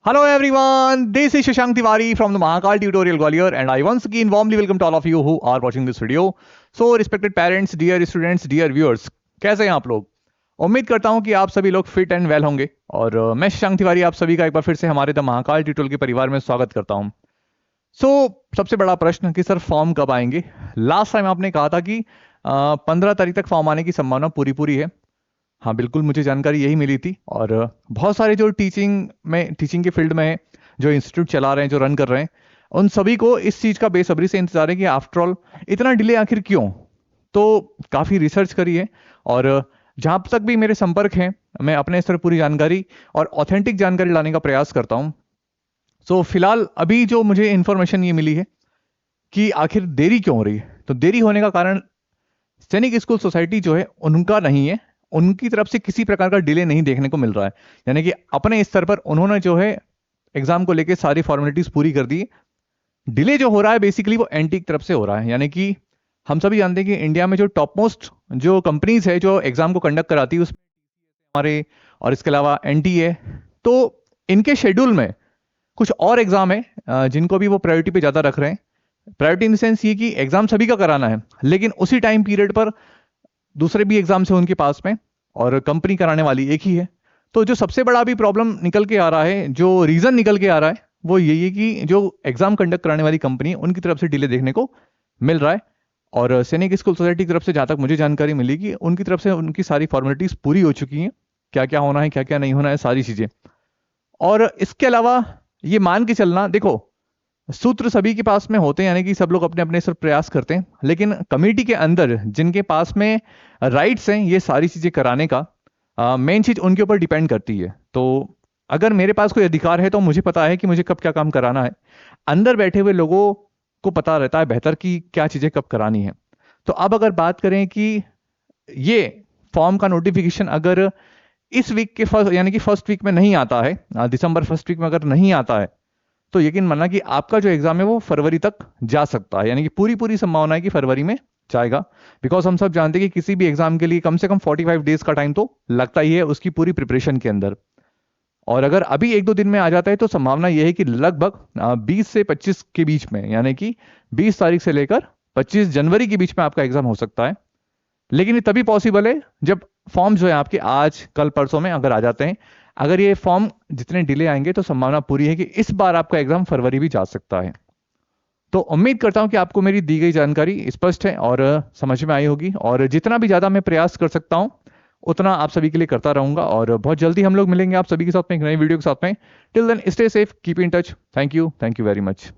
Hello everyone, this is Shashank Tiwari from the Mahakal Tutorial Gwalior and I once again warmly welcome to all of you who are watching this video. So respected parents, dear students, dear viewers, कैसे हैं आप लोग? उम्मीद करता हूं कि आप सभी लोग फिट एंड वेल होंगे और मैं शशांक तिवारी आप सभी का एक बार फिर से हमारे द महाकाल ट्यूटोरियल के परिवार में स्वागत करता हूं। सबसे बड़ा प्रश्न कि सर फॉर्म कब आएंगे? लास्ट टाइम आपने कहा था कि 15 तारीख तक फॉर्म आने की संभावना पूरी है। हाँ बिल्कुल, मुझे जानकारी यही मिली थी और बहुत सारे जो टीचिंग के फील्ड में है, जो इंस्टीट्यूट चला रहे हैं, जो रन कर रहे हैं, उन सभी को इस चीज़ का बेसब्री से इंतजार है कि आफ्टर ऑल इतना डिले आखिर क्यों। तो काफ़ी रिसर्च करी है और जहाँ तक भी मेरे संपर्क हैं, मैं अपने स्तर पूरी जानकारी और ऑथेंटिक जानकारी लाने का प्रयास करता हूँ। फिलहाल अभी जो मुझे इन्फॉर्मेशन ये मिली है कि आखिर देरी क्यों हो रही है, तो देरी होने का कारण सैनिक स्कूल सोसाइटी जो है उनका नहीं है, उनकी तरफ से किसी प्रकार का डिले नहीं देखने को मिल रहा है। यानी कि अपने स्तर पर उन्होंने जो है एग्जाम को लेकर सारी फॉर्मेलिटीज पूरी कर दी। डिले जो हो रहा है बेसिकली वो एनटी की तरफ से हो रहा है। यानी कि हम सभी जानते हैं कि इंडिया में जो टॉप मोस्ट जो कंपनीज है जो एग्जाम को कंडक्ट कराती है उसमें हमारे और इसके अलावा एनटी है। तो इनके शेड्यूल में कुछ और एग्जाम है जिनको भी वो प्रायोरिटी पे ज्यादा रख रहे हैं। प्रायोरिटी इन द सेंस ये कि एग्जाम सभी का कराना है, लेकिन उसी टाइम पीरियड पर दूसरे भी एग्जाम्स है उनके पास में और कंपनी कराने वाली एक ही है। तो जो सबसे बड़ा अभी प्रॉब्लम निकल के आ रहा है, जो रीजन निकल के आ रहा है, वो यही है कि जो एग्जाम कंडक्ट कराने वाली कंपनी है उनकी तरफ से डिले देखने को मिल रहा है। और सैनिक स्कूल सोसाइटी की तरफ से जहां तक मुझे जानकारी मिली कि उनकी तरफ से उनकी सारी फॉर्मेलिटीज पूरी हो चुकी हैं, क्या क्या होना है क्या क्या नहीं होना है सारी चीजें। और इसके अलावा ये मान के चलना, देखो सूत्र सभी के पास में होते हैं, यानी कि सब लोग अपने अपने सिर्फ प्रयास करते हैं, लेकिन कमेटी के अंदर जिनके पास में राइट्स हैं ये सारी चीजें कराने का मेन चीज उनके ऊपर डिपेंड करती है। तो अगर मेरे पास कोई अधिकार है तो मुझे पता है कि मुझे कब क्या काम कराना है। अंदर बैठे हुए लोगों को पता रहता है बेहतर कि क्या चीजें कब करानी है। तो अब अगर बात करें कि ये फॉर्म का नोटिफिकेशन अगर इस वीक के फर्स्ट यानी कि फर्स्ट वीक में नहीं आता है, दिसंबर फर्स्ट वीक में अगर नहीं आता है, तो यकीन मानना कि आपका जो एग्जाम है वो फरवरी तक जा सकता है। यानी कि पूरी संभावना है कि फरवरी में जाएगा। बिकॉज हम सब जानते हैं कि किसी भी एग्जाम के लिए कम से कम 45 डेज का टाइम तो लगता ही है उसकी पूरी प्रिपरेशन के अंदर। और अगर अभी 1-2 दिन में आ जाता है तो संभावना यह है कि लगभग 20 से 25 के बीच में, यानी कि 20 तारीख से लेकर 25 जनवरी के बीच में आपका एग्जाम हो सकता है। लेकिन ये तभी पॉसिबल है जब फॉर्म जो है आपके आज कल परसों में अगर आ जाते हैं। अगर ये फॉर्म जितने डिले आएंगे तो संभावना पूरी है कि इस बार आपका एग्जाम फरवरी भी जा सकता है। तो उम्मीद करता हूं कि आपको मेरी दी गई जानकारी स्पष्ट है और समझ में आई होगी, और जितना भी ज्यादा मैं प्रयास कर सकता हूं उतना आप सभी के लिए करता रहूंगा। और बहुत जल्दी हम लोग मिलेंगे आप सभी के साथ में एक नई वीडियो के साथ में। Till then stay safe, keep in touch. Thank you very much.